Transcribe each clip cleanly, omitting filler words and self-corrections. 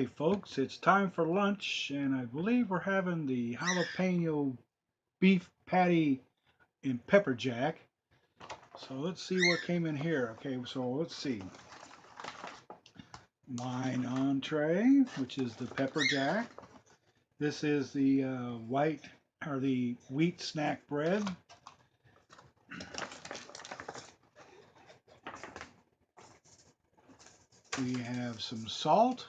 Hey folks, it's time for lunch, and I believe we're having the jalapeno beef patty and pepper jack. So let's see what came in here. Okay, so let's see. Mine entree, which is the pepper jack. This is the white or the wheat snack bread. We have some salt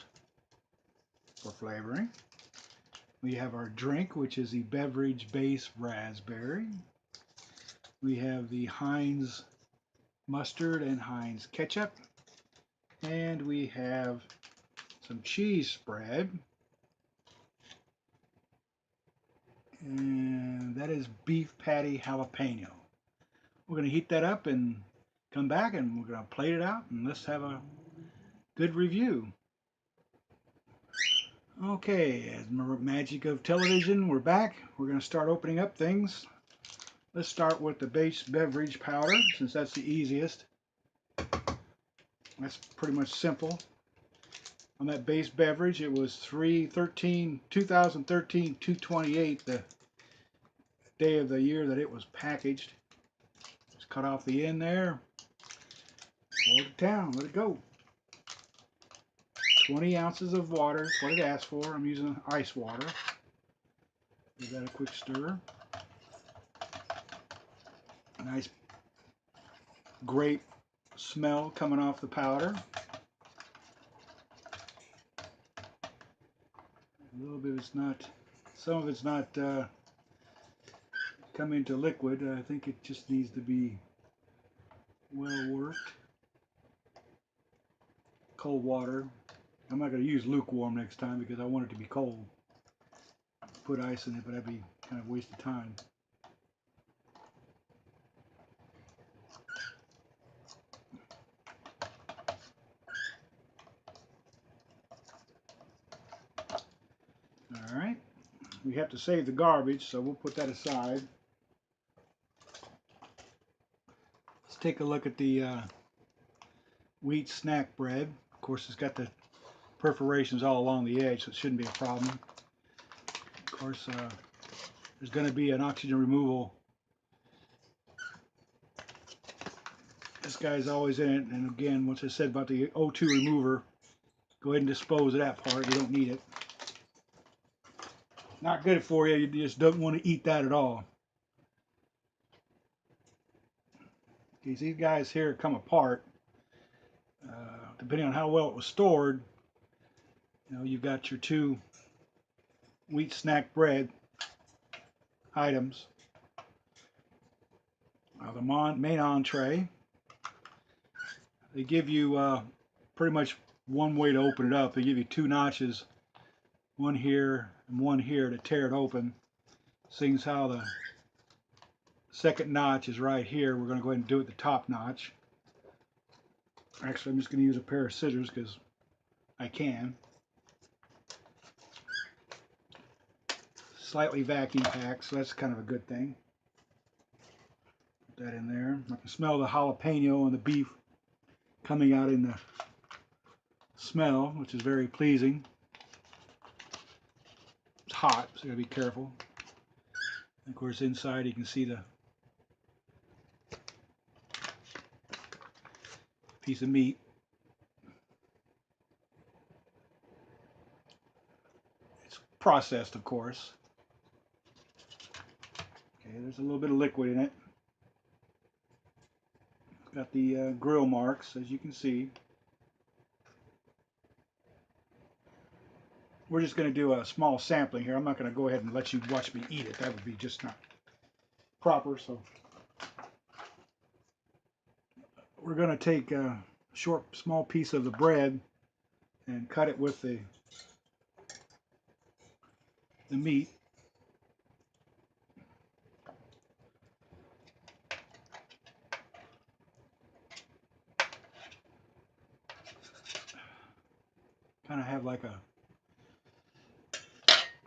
for flavoring. We have our drink, which is the beverage base raspberry. We have the Heinz mustard and Heinz ketchup. And we have some cheese spread. And that is beef patty jalapeno. We're going to heat that up and come back and we're going to plate it out and let's have a good review. Okay, as magic of television, we're back. We're going to start opening up things. Let's start with the base beverage powder since that's the easiest. That's pretty much simple. On that base beverage, it was 2013, 228, the day of the year that it was packaged. Just cut off the end there, hold it down, let it go. 20 ounces of water, that's what it asked for. I'm using ice water. Give that a quick stir. Nice grape smell coming off the powder. A little bit it's not, some of it's not coming to liquid. I think it just needs to be well worked. Cold water. I'm not going to use lukewarm next time because I want it to be cold. Put ice in it, but that'd be kind of a waste of time. All right. We have to save the garbage, so we'll put that aside. Let's take a look at the wheat snack bread. Of course, it's got the perforations all along the edge, so it shouldn't be a problem. Of course, there's going to be an oxygen removal. This guy's always in it, and again, once I said about the O2 remover, go ahead and dispose of that part. You don't need it. Not good for you. You just don't want to eat that at all. These guys here come apart. Depending on how well it was stored, you know, you've got your two wheat snack bread items. The main entree. They give you pretty much one way to open it up. They give you two notches, one here and one here to tear it open. Seeing as how the second notch is right here, we're going to go ahead and do it the top notch. Actually, I'm just going to use a pair of scissors because I can. Slightly vacuum packed, so that's kind of a good thing. Put that in there. I can smell the jalapeno and the beef coming out in the smell, which is very pleasing. It's hot, so you gotta be careful. And of course, inside you can see the piece of meat. It's processed, of course. Okay, there's a little bit of liquid in it. It's got the grill marks, as you can see. We're just going to do a small sampling here. I'm not going to go ahead and let you watch me eat it. That would be just not proper. So we're going to take a small piece of the bread and cut it with the meat. Kind of have like a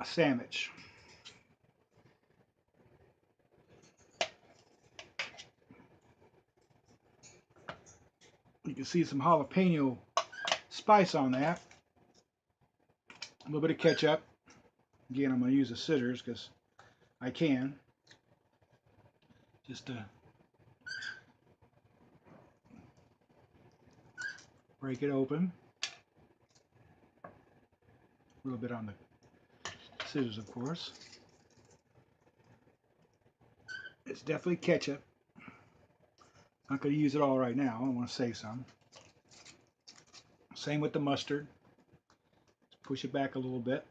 sandwich. You can see some jalapeno spice on that. A little bit of ketchup. Again, I'm going to use the scissors because I can. Just to break it open. A little bit on the scissors, of course. It's definitely ketchup. Not going to use it all right now. I want to save some. Same with the mustard. Just push it back a little bit.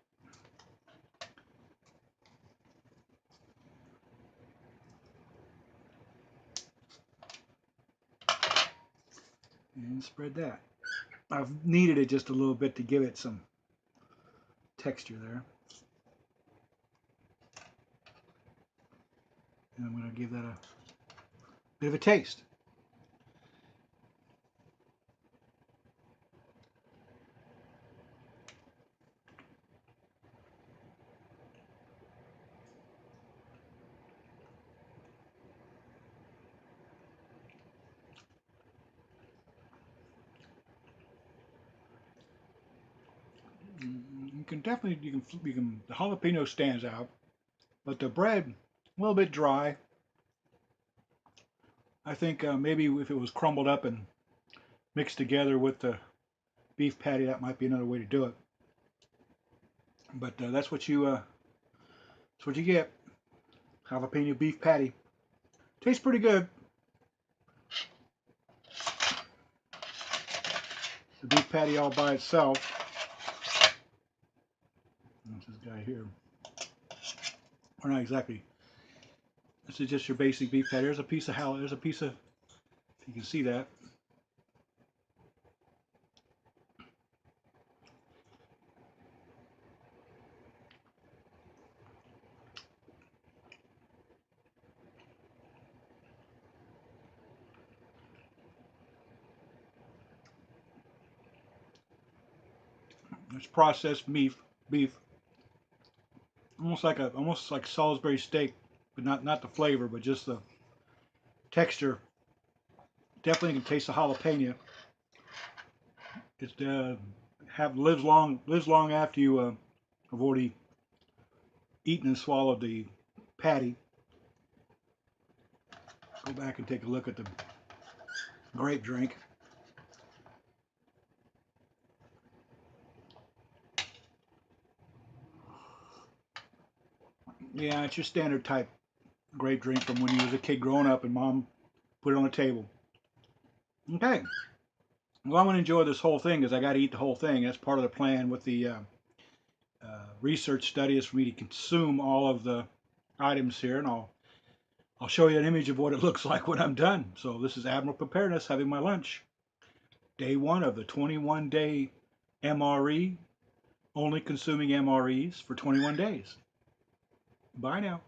And spread that. I've kneaded it just a little bit to give it some texture there. And I'm going to give that a bit of a taste. You can definitely, the jalapeno stands out, but the bread, a little bit dry. I think maybe if it was crumbled up and mixed together with the beef patty, that might be another way to do it. But that's what you get. Jalapeno beef patty. Tastes pretty good. The beef patty all by itself. What's this guy here? Or not exactly. This is just your basic beef patty. There's a piece of There's a piece of. If you can see that. It's processed beef, almost like Salisbury steak, but not the flavor, but just the texture. Definitely can taste the jalapeno. It lives long after you have already eaten and swallowed the patty. Go back and take a look at the grape drink. Yeah, it's your standard type grape drink from when you was a kid growing up and mom put it on the table. Okay. Well, I'm going to enjoy this whole thing because I got to eat the whole thing. That's part of the plan with the research study is for me to consume all of the items here, and I'll show you an image of what it looks like when I'm done. So this is Admiral Preparedness having my lunch. Day 1 of the 21-day MRE, only consuming MREs for 21 days. Bye now.